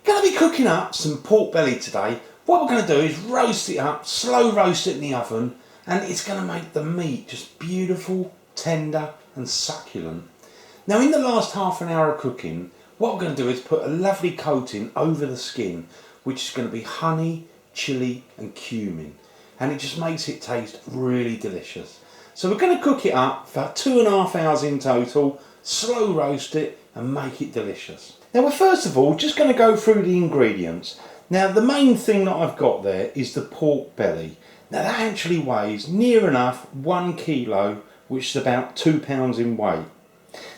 Going to be cooking up some pork belly today. What we're going to do is roast it up, slow roast it in the oven, and it's going to make the meat just beautiful, tender and succulent. Now in the last half an hour of cooking, what we're going to do is put a lovely coating over the skin, which is going to be honey, chilli and cumin, and it just makes it taste really delicious. So we're going to cook it up for 2.5 hours in total, slow roast it and make it delicious. Now we're first of all just going to go through the ingredients. Now the main thing that I've got there is the pork belly. Now that actually weighs near enough 1 kilo, which is about 2 pounds in weight.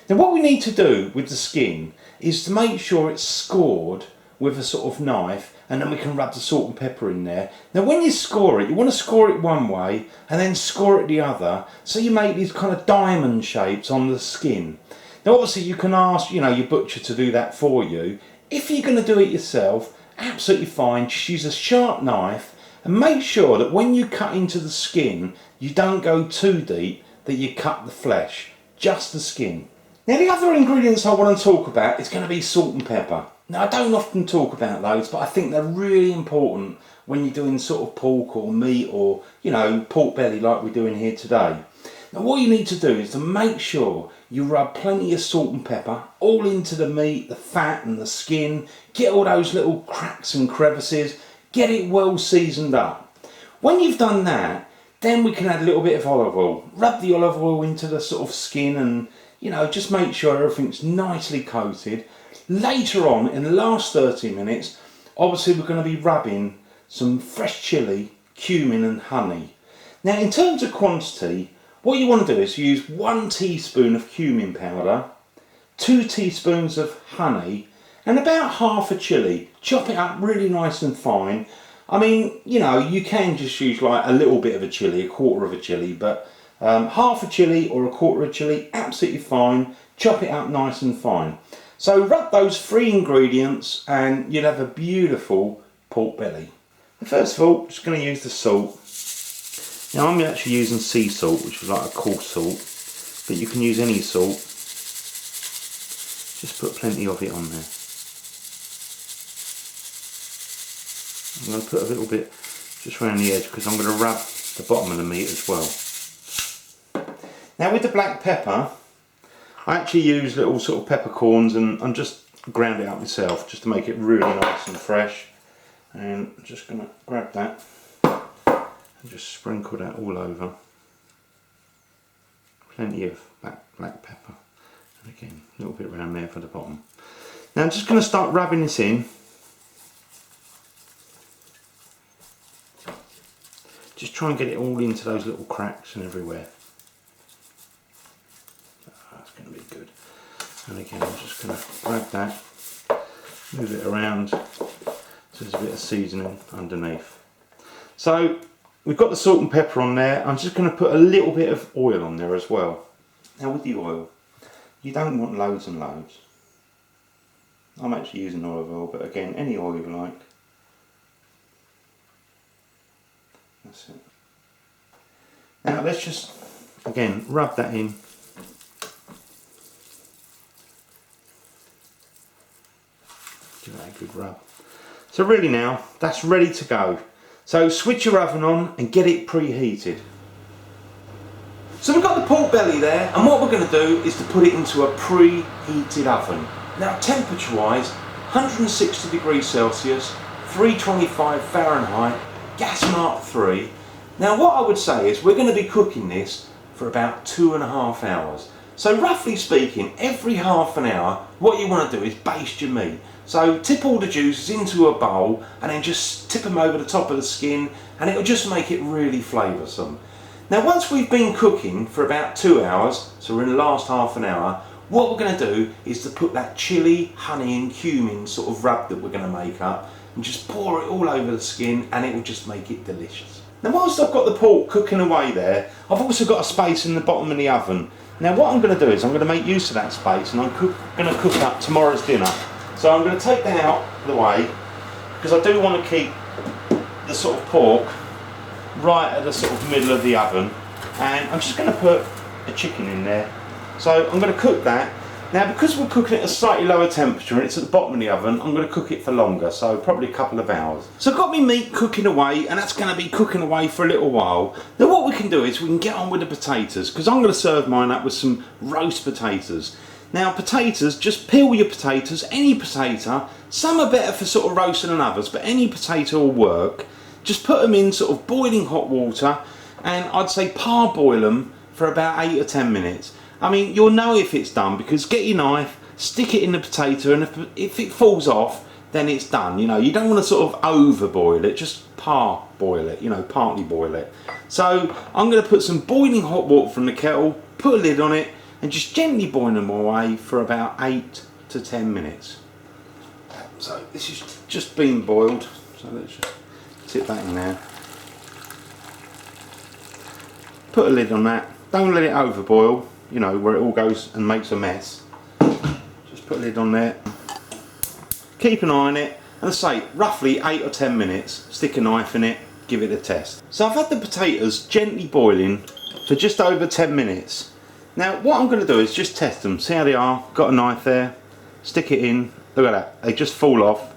Now what we need to do with the skin is to make sure it's scored with a sort of knife, and then we can rub the salt and pepper in there. Now when you score it, you want to score it one way and then score it the other, so you make these kind of diamond shapes on the skin. Now obviously you can ask, your butcher to do that for you. If you're going to do it yourself, absolutely fine, just use a sharp knife and make sure that when you cut into the skin, you don't go too deep, that you cut the flesh, just the skin. Now the other ingredients I want to talk about is going to be salt and pepper. Now I don't often talk about those, but I think they're really important when you're doing sort of pork or meat or, pork belly like we're doing here today. Now what you need to do is to make sure you rub plenty of salt and pepper all into the meat, the fat and the skin, get all those little cracks and crevices, get it well seasoned up. When you've done that, then we can add a little bit of olive oil. Rub the olive oil into the sort of skin and, just make sure everything's nicely coated. Later on, in the last 30 minutes, obviously we're going to be rubbing some fresh chilli, cumin and honey. Now in terms of quantity, what you want to do is use 1 teaspoon of cumin powder, 2 teaspoons of honey and about half a chilli. Chop it up really nice and fine. I mean, you can just use like a little bit of a chilli, a quarter of a chilli, but half a chilli or a quarter of a chilli, absolutely fine. Chop it up nice and fine. So rub those 3 ingredients and you'll have a beautiful pork belly. First of all, just going to use the salt. Now I'm actually using sea salt, which is like a coarse salt, but you can use any salt. Just put plenty of it on there. I'm going to put a little bit just around the edge because I'm going to rub the bottom of the meat as well. Now with the black pepper, I actually use little sort of peppercorns and I'm just ground it up myself just to make it really nice and fresh. And I'm just going to grab that and just sprinkle that all over. Plenty of black pepper. And again, a little bit around there for the bottom. Now I'm just going to start rubbing this in. Just try and get it all into those little cracks and everywhere. That's going to be good. And again, I'm just going to grab that, move it around so there's a bit of seasoning underneath. So we've got the salt and pepper on there. I'm just going to put a little bit of oil on there as well. Now with the oil, you don't want loads and loads. I'm actually using olive oil, but again, any oil you like. That's it. Now let's just, again, rub that in. Give that a good rub. So really now, that's ready to go. So switch your oven on and get it preheated. So we've got the pork belly there, and what we're going to do is to put it into a preheated oven. Now temperature wise, 160 degrees Celsius, 325 Fahrenheit, gas mark 3. Now what I would say is we're going to be cooking this for about 2.5 hours. So roughly speaking, every half an hour, what you want to do is baste your meat. So tip all the juices into a bowl and then just tip them over the top of the skin, and it'll just make it really flavoursome. Now once we've been cooking for about 2 hours, so we're in the last half an hour, what we're going to do is to put that chilli, honey and cumin sort of rub that we're going to make up and just pour it all over the skin, and it will just make it delicious. Now whilst I've got the pork cooking away there, I've also got a space in the bottom of the oven. Now what I'm going to do is I'm going to make use of that space, and I'm going to cook up tomorrow's dinner. So I'm going to take that out of the way because I do want to keep the sort of pork right at the sort of middle of the oven, and I'm just going to put a chicken in there. So I'm going to cook that, Now because we're cooking at a slightly lower temperature and it's at the bottom of the oven, I'm going to cook it for longer, so probably a couple of hours. So I've got my meat cooking away, and that's going to be cooking away for a little while. Now what we can do is we can get on with the potatoes, because I'm going to serve mine up with some roast potatoes. Now potatoes, just peel your potatoes, any potato. Some are better for sort of roasting than others, but any potato will work. Just put them in sort of boiling hot water, and I'd say parboil them for about 8 or 10 minutes. I mean, you'll know if it's done because get your knife, stick it in the potato, and if it falls off, then it's done. You know, you don't want to sort of over boil it, just parboil it, you know, partly boil it. So I'm going to put some boiling hot water from the kettle, put a lid on it, and just gently boil them away for about 8 to 10 minutes. So this is just been boiled, so let's just tip that in there. Put a lid on that, don't let it over boil, you know, where it all goes and makes a mess. Just put a lid on there. Keep an eye on it, and I say roughly 8 or 10 minutes, stick a knife in it, give it a test. So I've had the potatoes gently boiling for just over 10 minutes. Now what I'm going to do is just test them, see how they are. Got a knife there, stick it in, look at that, they just fall off.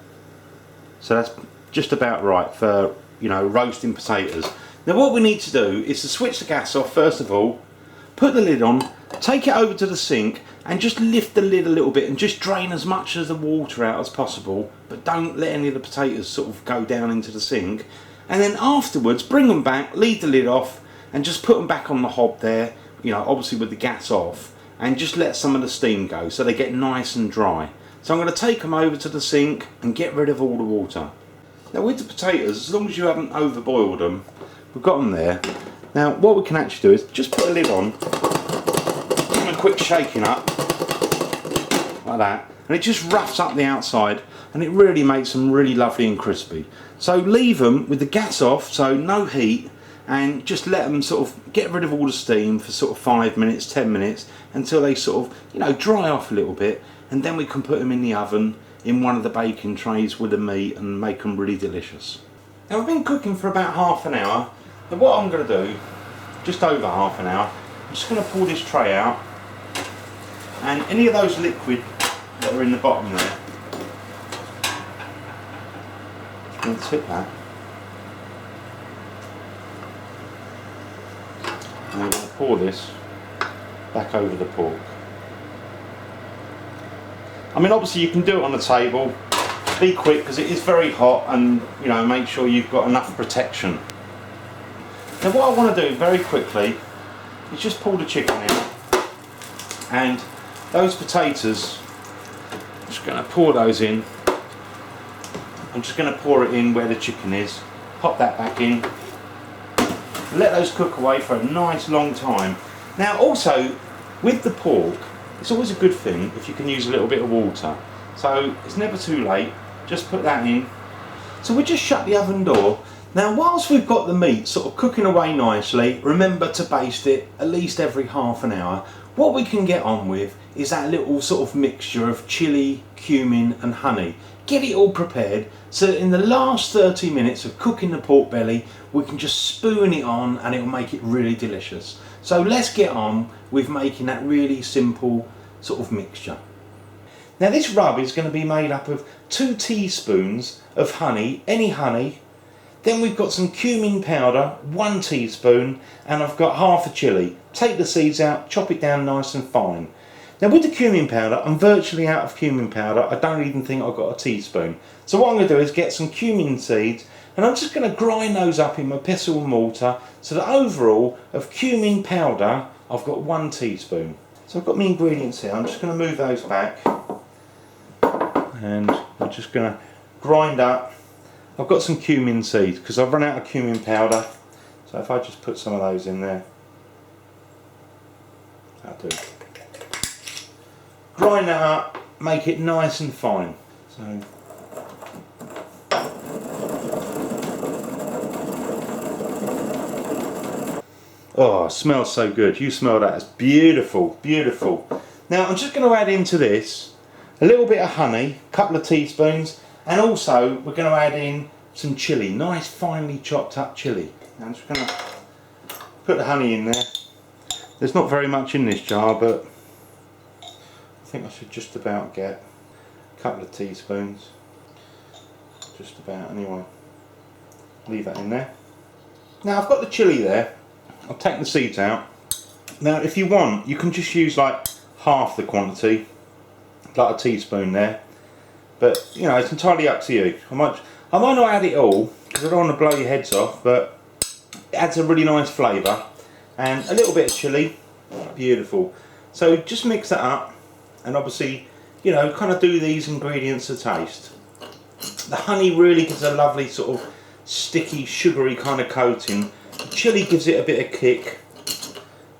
So that's just about right for, you know, roasting potatoes. Now what we need to do is to switch the gas off first of all, put the lid on, take it over to the sink and just lift the lid a little bit and just drain as much of the water out as possible, but don't let any of the potatoes sort of go down into the sink. And then afterwards bring them back, leave the lid off and just put them back on the hob there, you know, obviously with the gas off, and just let some of the steam go so they get nice and dry. So I'm going to take them over to the sink and get rid of all the water. Now with the potatoes, as long as you haven't overboiled them, we've got them there. Now what we can actually do is just put a lid on, give them a quick shaking up, like that, and it just roughs up the outside and it really makes them really lovely and crispy. So leave them with the gas off, so no heat, and just let them sort of get rid of all the steam for sort of 5 minutes, 10 minutes, until they sort of, you know, dry off a little bit, and then we can put them in the oven in one of the baking trays with the meat and make them really delicious. Now I've been cooking for about half an hour. Now what I'm going to do, just over half an hour, I'm just going to pull this tray out, and any of those liquid that are in the bottom there, I'm going to tip that, and I'm going to pour this back over the pork. I mean obviously you can do it on the table, be quick because it is very hot, and you know, make sure you've got enough protection. Now what I want to do very quickly is just pull the chicken in, and those potatoes, I'm just going to pour those in. I'm just going to pour it in where the chicken is, pop that back in, let those cook away for a nice long time. Now also with the pork, it's always a good thing if you can use a little bit of water, so it's never too late, just put that in. So we just shut the oven door. Now whilst we've got the meat sort of cooking away nicely, remember to baste it at least every half an hour. What we can get on with is that little sort of mixture of chilli, cumin and honey. Get it all prepared so that in the last 30 minutes of cooking the pork belly we can just spoon it on and it will make it really delicious. So let's get on with making that really simple sort of mixture. Now this rub is going to be made up of 2 teaspoons of honey, any honey. Then we've got some cumin powder, 1 teaspoon, and I've got half a chilli. Take the seeds out, chop it down nice and fine. Now with the cumin powder, I'm virtually out of cumin powder. I don't even think I've got a teaspoon. So what I'm going to do is get some cumin seeds, and I'm just going to grind those up in my pestle and mortar, so that overall of cumin powder I've got 1 teaspoon. So I've got my ingredients here. I'm just going to move those back, and I'm just going to grind up. I've got some cumin seeds because I've run out of cumin powder, so if I just put some of those in there, that'll do. Grind that up, make it nice and fine. So oh, it smells so good. You smell that, it's beautiful, beautiful. Now I'm just going to add into this a little bit of honey, a couple of teaspoons, and also we're going to add in some chilli, nice finely chopped up chilli. Now I'm just going to put the honey in there. There's not very much in this jar, but I think I should just about get a couple of teaspoons. Just about anyway. Leave that in there. Now I've got the chilli there. I'll take the seeds out. Now if you want, you can just use like half the quantity, like a teaspoon there. But you know, it's entirely up to you. I might not add it all because I don't want to blow your heads off, but it adds a really nice flavour. And a little bit of chilli, beautiful. So just mix that up, and obviously, you know, kind of do these ingredients to taste. The honey really gives a lovely sort of sticky, sugary kind of coating. The chilli gives it a bit of kick,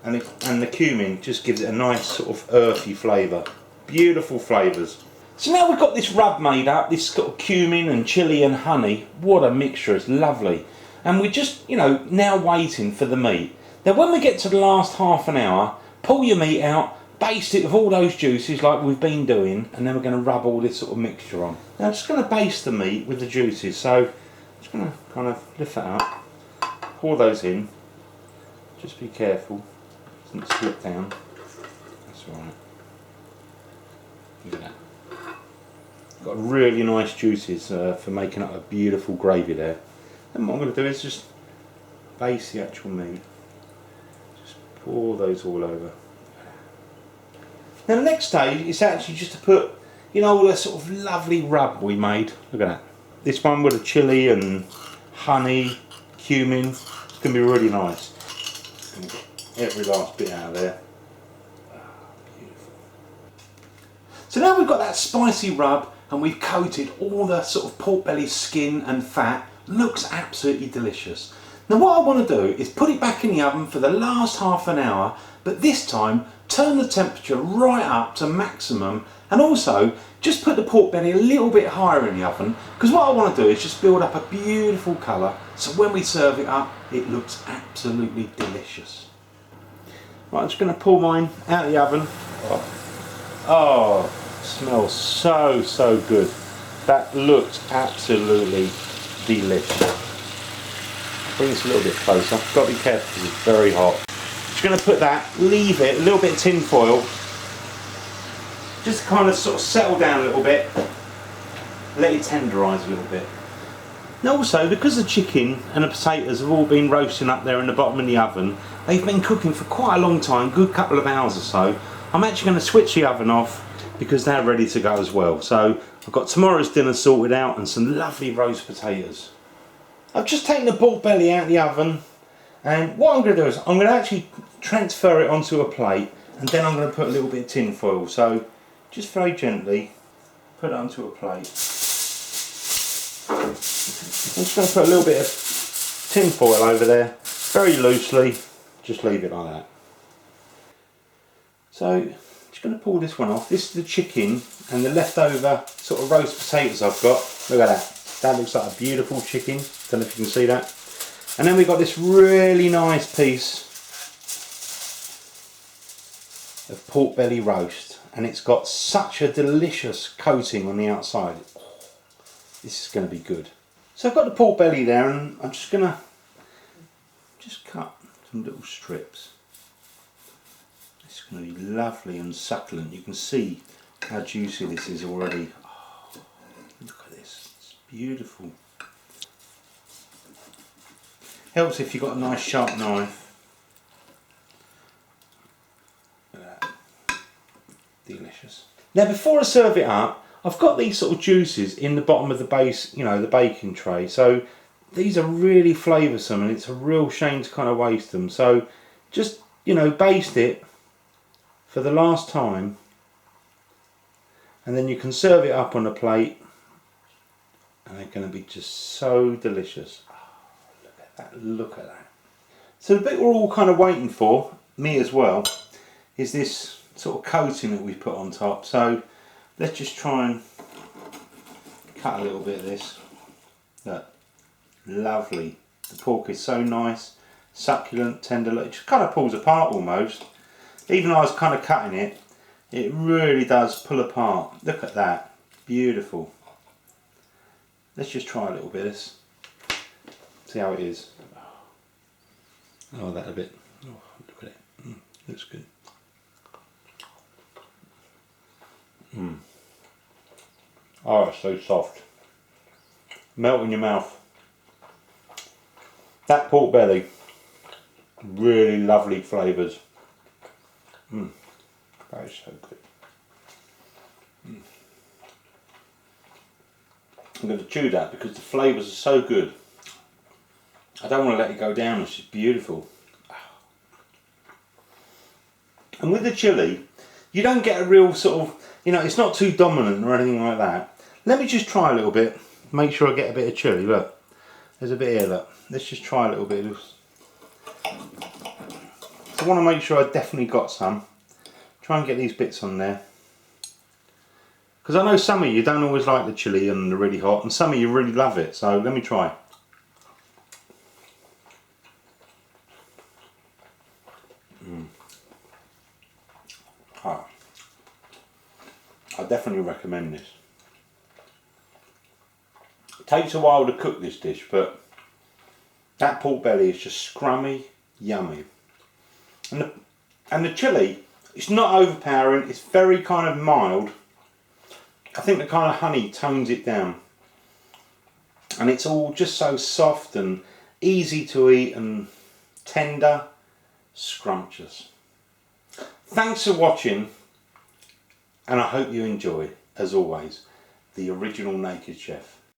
and the cumin just gives it a nice sort of earthy flavour. Beautiful flavours. So now we've got this rub made up, this sort of cumin and chilli and honey. What a mixture, it's lovely. And we're just, you know, now waiting for the meat. Now when we get to the last half an hour, pull your meat out, baste it with all those juices like we've been doing, and then we're going to rub all this sort of mixture on. Now I'm just going to baste the meat with the juices, so I'm just going to kind of lift that up, pour those in, just be careful, it doesn't slip down, that's alright. Look at that. Got really nice juices for making up a beautiful gravy there. And what I'm going to do is just baste the actual meat. Just pour those all over. Now the next stage is actually just to put, you know, all the sort of lovely rub we made. Look at that. This one with the chilli and honey, cumin. It's going to be really nice. Get every last bit out of there. Beautiful. So now we've got that spicy rub and we've coated all the sort of pork belly skin and fat. Looks absolutely delicious. Now what I want to do is put it back in the oven for the last half an hour, but this time turn the temperature right up to maximum, and also just put the pork belly a little bit higher in the oven, because what I want to do is just build up a beautiful colour so when we serve it up it looks absolutely delicious. Right, I'm just going to pull mine out of the oven. Oh, smells so good. That looks absolutely delicious. Bring this a little bit closer. Got to be careful because it's very hot. Just going to put that, leave it, a little bit of tin foil, just kind of sort of settle down a little bit, let it tenderise a little bit. Now also, because the chicken and the potatoes have all been roasting up there in the bottom of the oven, they've been cooking for quite a long time, good couple of hours or so. I'm actually going to switch the oven off because they're ready to go as well. So I've got tomorrow's dinner sorted out and some lovely roast potatoes. I've just taken the pork belly out of the oven, and what I'm going to do is I'm going to actually transfer it onto a plate, and then I'm going to put a little bit of tin foil. So just very gently put it onto a plate. I'm just going to put a little bit of tin foil over there, very loosely, just leave it like that. So just going to pull this one off. This is the chicken and the leftover sort of roast potatoes I've got. Look at that. That looks like a beautiful chicken. Don't know if you can see that. And then we've got this really nice piece of pork belly roast, and it's got such a delicious coating on the outside. Oh, this is going to be good. So I've got the pork belly there, and I'm just going to cut some little strips. It's going to be lovely and succulent. You can see how juicy this is already. Oh, look at this. It's beautiful. Helps if you've got a nice sharp knife. Look at that. Delicious. Now before I serve it up, I've got these sort of juices in the bottom of the base, you know, the baking tray. So these are really flavoursome, and it's a real shame to kind of waste them. So just, you know, baste it for the last time, and then you can serve it up on a plate, and they're going to be just so delicious. Look at that. So the bit we're all kind of waiting for, me as well, is this sort of coating that we put on top. So let's just try and cut a little bit of this. Look, lovely. The pork is so nice, succulent, tender. It just kind of pulls apart almost. Even though I was kind of cutting it, it really does pull apart. Look at that. Beautiful. Let's just try a little bit of this. See how it is. Oh, that a bit. Oh, look at it. Looks good. Oh, it's so soft. Melt in your mouth. That pork belly, really lovely flavours. That is so good. I'm going to chew that because the flavours are so good. I don't want to let it go down, it's just beautiful. And with the chilli, you don't get a real sort of, it's not too dominant or anything like that. Let me just try a little bit, make sure I get a bit of chilli. Look, there's a bit here, look. Let's just try a little bit. So I want to make sure I definitely got some. Try and get these bits on there. Because I know some of you don't always like the chilli and the really hot, and some of you really love it, so let me try. I definitely recommend this. It takes a while to cook this dish, but that pork belly is just scrummy, yummy. And the chilli, it's not overpowering, it's very kind of mild. I think the kind of honey tones it down. And it's all just so soft and easy to eat and tender, scrumptious. Thanks for watching, and I hope you enjoy, as always, the original Naked Chef.